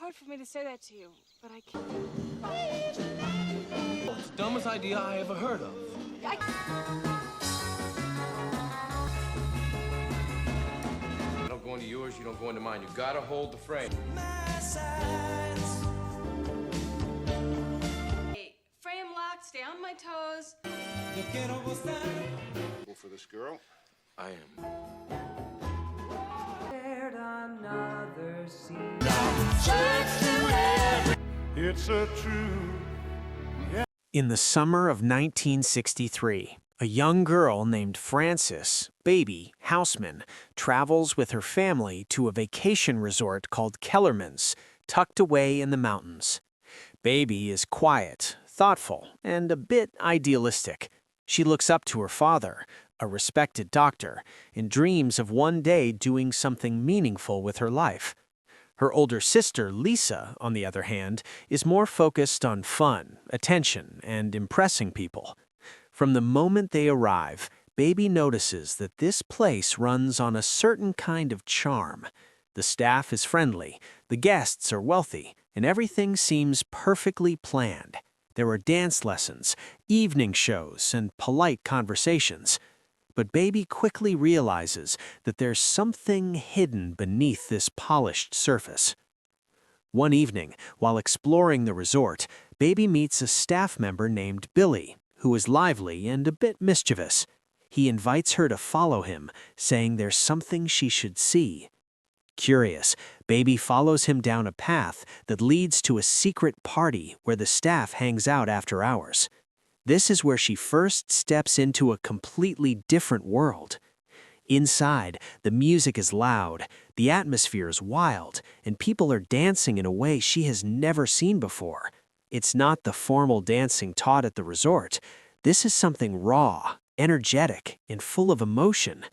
hard for me to say that to you, but I can't. Oh, it's the dumbest idea I ever heard of. I don't go into yours, you don't go into mine. You gotta hold the frame. Hey, frame locked, stay on my toes. Go for this girl. I am. It's a true. In the summer of 1963, a young girl named Frances, Baby Houseman, travels with her family to a vacation resort called Kellerman's, tucked away in the mountains. Baby is quiet, thoughtful, and a bit idealistic. She looks up to her father, a respected doctor, and dreams of one day doing something meaningful with her life. Her older sister, Lisa, on the other hand, is more focused on fun, attention, and impressing people. From the moment they arrive, Baby notices that this place runs on a certain kind of charm. The staff is friendly, the guests are wealthy, and everything seems perfectly planned. There are dance lessons, evening shows, and polite conversations. But Baby quickly realizes that there's something hidden beneath this polished surface. One evening, while exploring the resort, Baby meets a staff member named Billy, who is lively and a bit mischievous. He invites her to follow him, saying there's something she should see. Curious, Baby follows him down a path that leads to a secret party where the staff hangs out after hours. This is where she first steps into a completely different world. Inside, the music is loud, the atmosphere is wild, and people are dancing in a way she has never seen before. It's not the formal dancing taught at the resort. This is something raw, energetic, and full of emotion.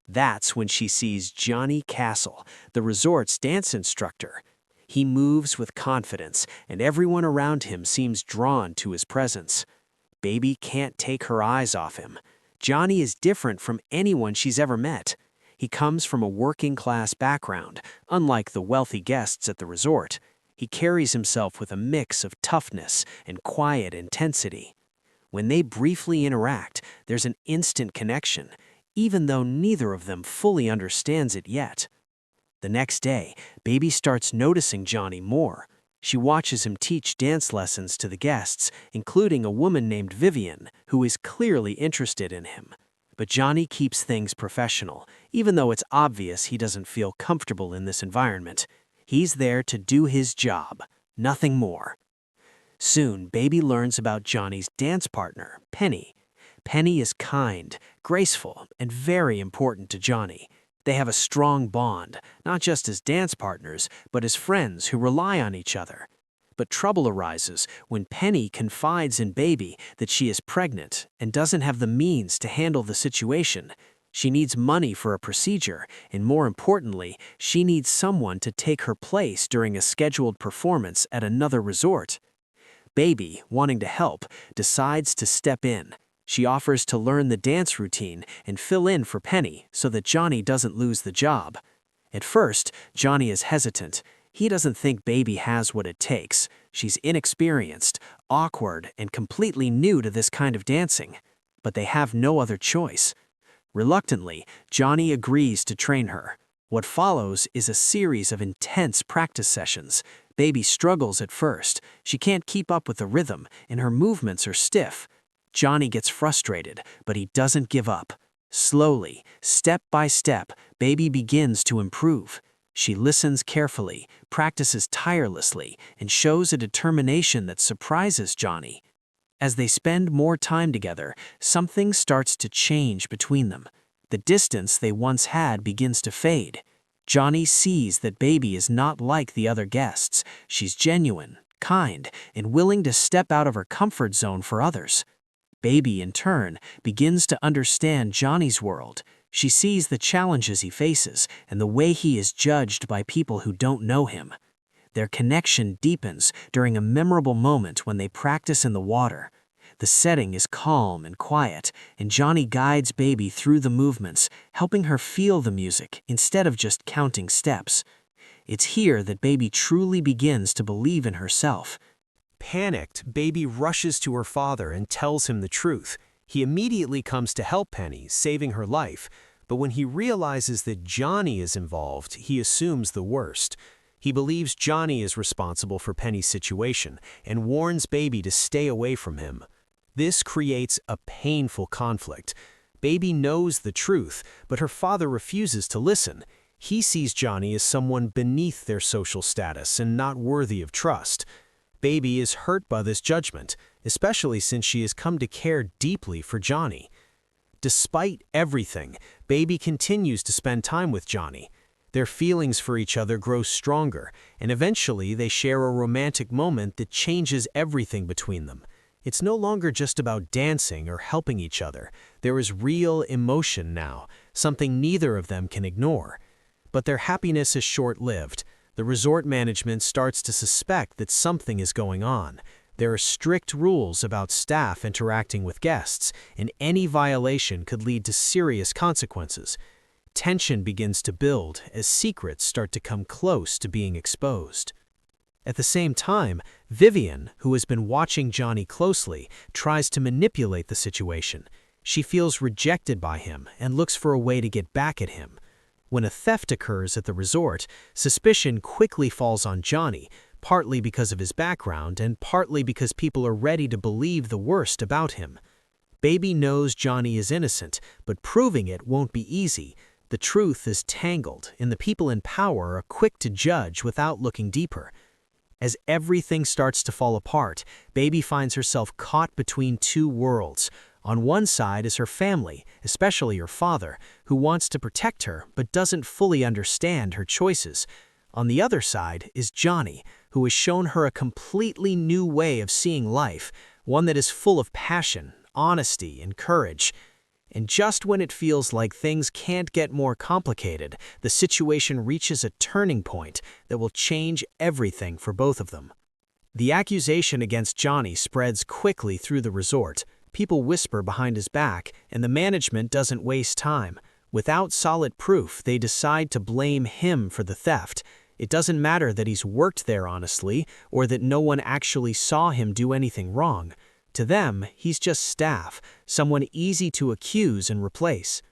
That's when she sees Johnny Castle, the resort's dance instructor. He moves with confidence, and everyone around him seems drawn to his presence. Baby can't take her eyes off him. Johnny is different from anyone she's ever met. He comes from a working-class background, unlike the wealthy guests at the resort. He carries himself with a mix of toughness and quiet intensity. When they briefly interact, there's an instant connection, even though neither of them fully understands it yet. The next day, Baby starts noticing Johnny more. She watches him teach dance lessons to the guests, including a woman named Vivian, who is clearly interested in him. But Johnny keeps things professional, even though it's obvious he doesn't feel comfortable in this environment. He's there to do his job, nothing more. Soon, Baby learns about Johnny's dance partner, Penny. Penny is kind, graceful, and very important to Johnny. They have a strong bond, not just as dance partners, but as friends who rely on each other. But trouble arises when Penny confides in Baby that she is pregnant and doesn't have the means to handle the situation. She needs money for a procedure, and more importantly, she needs someone to take her place during a scheduled performance at another resort. Baby, wanting to help, decides to step in. She offers to learn the dance routine and fill in for Penny so that Johnny doesn't lose the job. At first, Johnny is hesitant. He doesn't think Baby has what it takes. She's inexperienced, awkward, and completely new to this kind of dancing. But they have no other choice. Reluctantly, Johnny agrees to train her. What follows is a series of intense practice sessions. Baby struggles at first. She can't keep up with the rhythm, and her movements are stiff. Johnny gets frustrated, but he doesn't give up. Slowly, step by step, Baby begins to improve. She listens carefully, practices tirelessly, and shows a determination that surprises Johnny. As they spend more time together, something starts to change between them. The distance they once had begins to fade. Johnny sees that Baby is not like the other guests. She's genuine, kind, and willing to step out of her comfort zone for others. Baby, in turn, begins to understand Johnny's world. She sees the challenges he faces and the way he is judged by people who don't know him. Their connection deepens during a memorable moment when they practice in the water. The setting is calm and quiet, and Johnny guides Baby through the movements, helping her feel the music instead of just counting steps. It's here that Baby truly begins to believe in herself. Panicked, Baby rushes to her father and tells him the truth. He immediately comes to help Penny, saving her life. But when he realizes that Johnny is involved, he assumes the worst. He believes Johnny is responsible for Penny's situation and warns Baby to stay away from him. This creates a painful conflict. Baby knows the truth, but her father refuses to listen. He sees Johnny as someone beneath their social status and not worthy of trust. Baby is hurt by this judgment, especially since she has come to care deeply for Johnny. Despite everything, Baby continues to spend time with Johnny. Their feelings for each other grow stronger, and eventually they share a romantic moment that changes everything between them. It's no longer just about dancing or helping each other. There is real emotion now, something neither of them can ignore. But their happiness is short-lived. The resort management starts to suspect that something is going on. There are strict rules about staff interacting with guests, and any violation could lead to serious consequences. Tension begins to build as secrets start to come close to being exposed. At the same time, Vivian, who has been watching Johnny closely, tries to manipulate the situation. She feels rejected by him and looks for a way to get back at him. When a theft occurs at the resort, suspicion quickly falls on Johnny, partly because of his background and partly because people are ready to believe the worst about him. Baby knows Johnny is innocent, but proving it won't be easy. The truth is tangled, and the people in power are quick to judge without looking deeper. As everything starts to fall apart, Baby finds herself caught between two worlds. On one side is her family, especially her father, who wants to protect her but doesn't fully understand her choices. On the other side is Johnny, who has shown her a completely new way of seeing life, one that is full of passion, honesty, and courage. And just when it feels like things can't get more complicated, the situation reaches a turning point that will change everything for both of them. The accusation against Johnny spreads quickly through the resort. People whisper behind his back, and the management doesn't waste time. Without solid proof, they decide to blame him for the theft. It doesn't matter that he's worked there honestly, or that no one actually saw him do anything wrong. To them, he's just staff, someone easy to accuse and replace.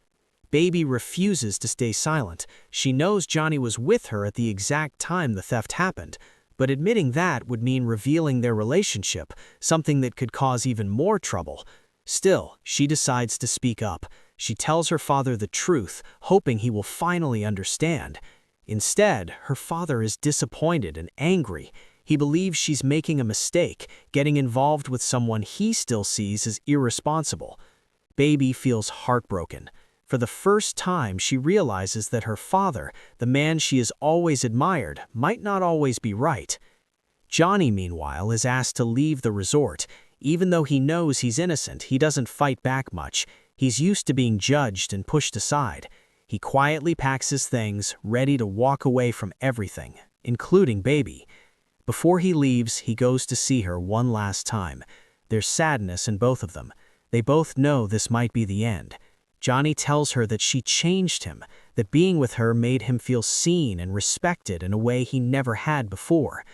Baby refuses to stay silent. She knows Johnny was with her at the exact time the theft happened, but admitting that would mean revealing their relationship, something that could cause even more trouble. Still, she decides to speak up. She tells her father the truth, hoping he will finally understand. Instead, her father is disappointed and angry. He believes she's making a mistake, getting involved with someone he still sees as irresponsible. Baby feels heartbroken. For the first time, she realizes that her father, the man she has always admired, might not always be right. Johnny, meanwhile, is asked to leave the resort. Even though he knows he's innocent, he doesn't fight back much. He's used to being judged and pushed aside. He quietly packs his things, ready to walk away from everything, including Baby. Before he leaves, he goes to see her one last time. There's sadness in both of them. They both know this might be the end. Johnny tells her that she changed him, that being with her made him feel seen and respected in a way he never had before.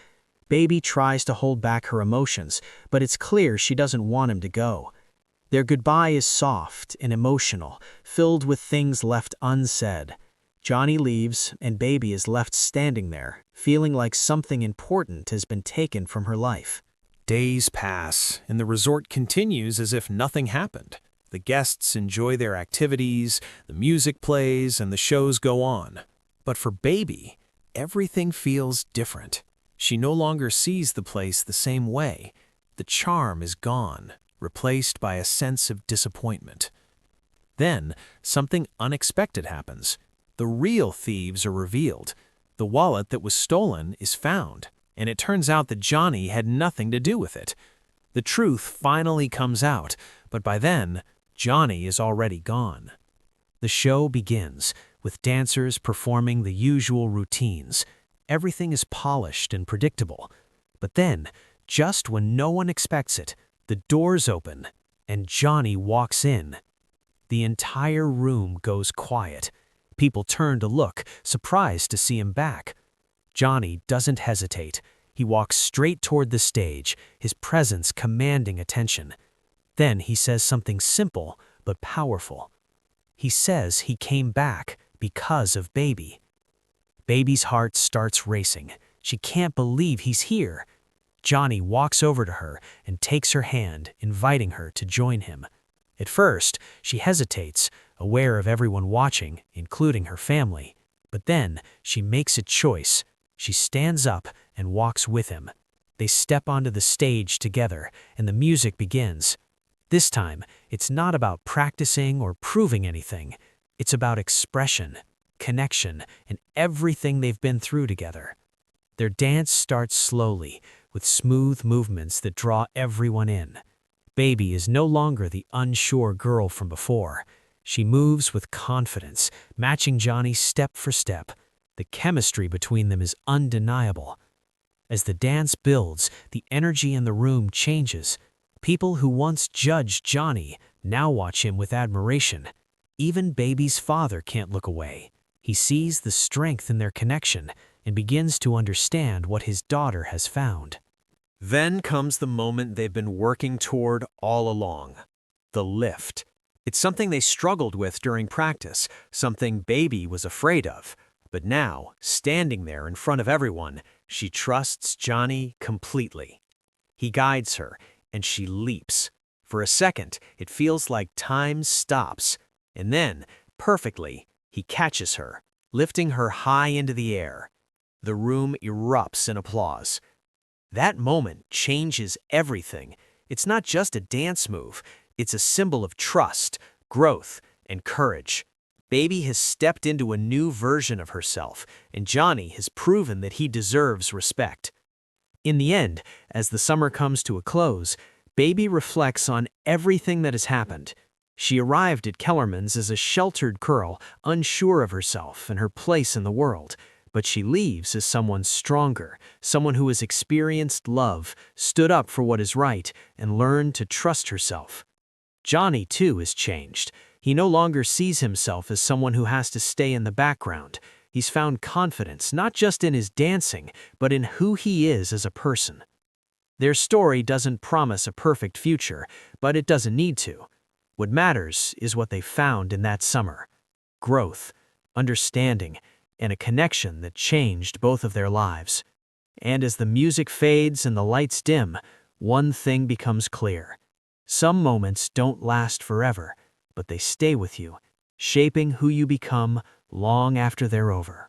Baby tries to hold back her emotions, but it's clear she doesn't want him to go. Their goodbye is soft and emotional, filled with things left unsaid. Johnny leaves, and Baby is left standing there, feeling like something important has been taken from her life. Days pass, and the resort continues as if nothing happened. The guests enjoy their activities, the music plays, and the shows go on. But for Baby, everything feels different. She no longer sees the place the same way. The charm is gone, replaced by a sense of disappointment. Then, something unexpected happens. The real thieves are revealed. The wallet that was stolen is found, and it turns out that Johnny had nothing to do with it. The truth finally comes out, but by then, Johnny is already gone. The show begins, with dancers performing the usual routines. Everything is polished and predictable. But then, just when no one expects it, the doors open, and Johnny walks in. The entire room goes quiet. People turn to look, surprised to see him back. Johnny doesn't hesitate. He walks straight toward the stage, his presence commanding attention. Then he says something simple but powerful. He says he came back because of Baby. Baby's heart starts racing. She can't believe he's here. Johnny walks over to her and takes her hand, inviting her to join him. At first, she hesitates, aware of everyone watching, including her family. But then, she makes a choice. She stands up and walks with him. They step onto the stage together, and the music begins. This time, it's not about practicing or proving anything. It's about expression, connection, and everything they've been through together. Their dance starts slowly, with smooth movements that draw everyone in. Baby is no longer the unsure girl from before. She moves with confidence, matching Johnny step for step. The chemistry between them is undeniable. As the dance builds, the energy in the room changes. People who once judged Johnny now watch him with admiration. Even Baby's father can't look away. He sees the strength in their connection and begins to understand what his daughter has found. Then comes the moment they've been working toward all along. The lift. It's something they struggled with during practice, something Baby was afraid of. But now, standing there in front of everyone, she trusts Johnny completely. He guides her, and she leaps. For a second, it feels like time stops. And then, perfectly, he catches her, lifting her high into the air. The room erupts in applause. That moment changes everything. It's not just a dance move. It's a symbol of trust, growth, and courage. Baby has stepped into a new version of herself, and Johnny has proven that he deserves respect. In the end, as the summer comes to a close, Baby reflects on everything that has happened. She arrived at Kellerman's as a sheltered girl, unsure of herself and her place in the world. But she leaves as someone stronger, someone who has experienced love, stood up for what is right, and learned to trust herself. Johnny, too, has changed. He no longer sees himself as someone who has to stay in the background. He's found confidence, not just in his dancing, but in who he is as a person. Their story doesn't promise a perfect future, but it doesn't need to. What matters is what they found in that summer: growth, understanding, and a connection that changed both of their lives. And as the music fades and the lights dim, one thing becomes clear. Some moments don't last forever, but they stay with you, shaping who you become long after they're over.